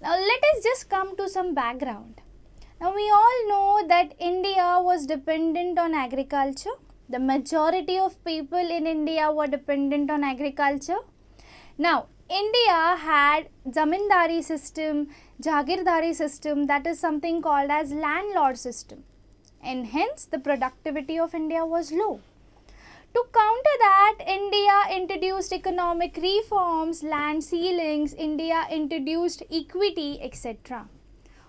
Now let us just come to some background. Now we all know that India was dependent on agriculture. The majority of people in India were dependent on agriculture. Now India had zamindari system, jagirdari system, that is something called as landlord system, and hence the productivity of India was low. To counter that, India introduced economic reforms, land ceilings, India introduced equity, etc.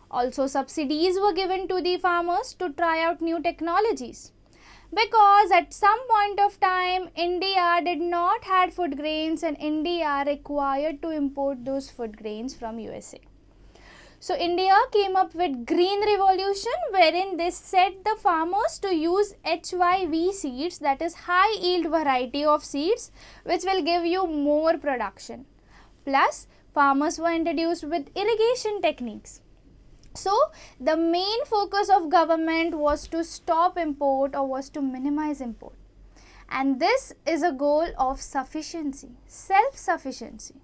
Also, subsidies were given to the farmers to try out new technologies. Because at some point of time, India did not had food grains and India required to import those food grains from USA. So India came up with Green Revolution, wherein they set the farmers to use HYV seeds, that is high yield variety of seeds, which will give you more production. Plus, farmers were introduced with irrigation techniques. So the main focus of government was to stop import or was to minimize import. And this is a goal of sufficiency, self-sufficiency.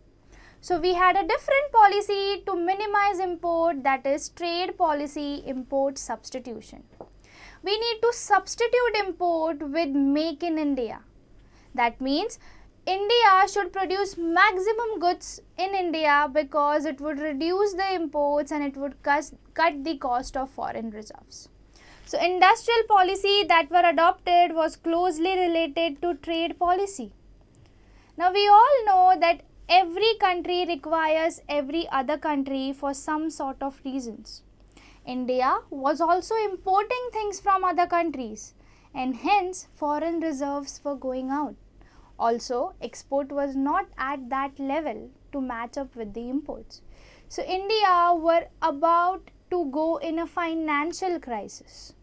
So we had a different policy to minimize import, that is trade policy, import substitution. We need to substitute import with make in India. That means India should produce maximum goods in India because it would reduce the imports and it would cut the cost of foreign reserves. So industrial policy that were adopted was closely related to trade policy. Now we all know that every country requires every other country for some sort of reasons. India was also importing things from other countries and hence foreign reserves were going out. Also, export was not at that level to match up with the imports. So India were about to go in a financial crisis.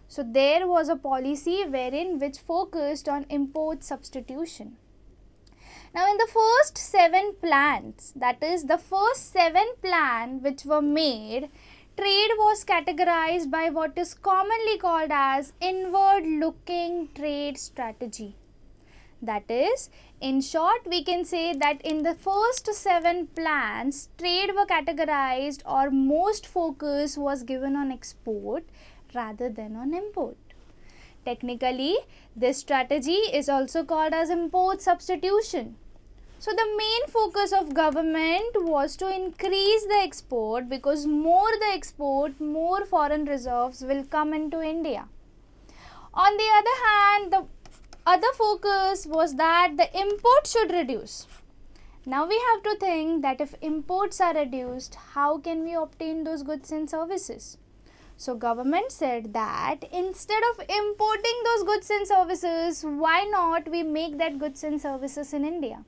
So there was a policy wherein which focused on import substitution. Now in the first 7 plans, that is the first 7 plans which were made, trade was categorized by what is commonly called as inward looking trade strategy. That is, in short, we can say that in the first 7 plans, trade were categorized or most focus was given on export rather than on import. Technically, this strategy is also called as import substitution. So the main focus of government was to increase the export because more the export, more foreign reserves will come into India. On the other hand, the other focus was that the import should reduce. Now we have to think that if imports are reduced, how can we obtain those goods and services? So government said that instead of importing those goods and services, why not we make that goods and services in India?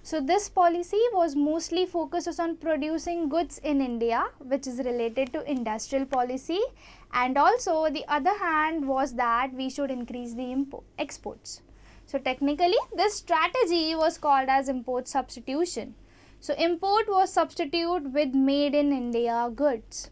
So this policy was mostly focused on producing goods in India, which is related to industrial policy, and also the other hand was that we should increase the exports. So technically this strategy was called as import substitution. So import was substituted with made in India goods.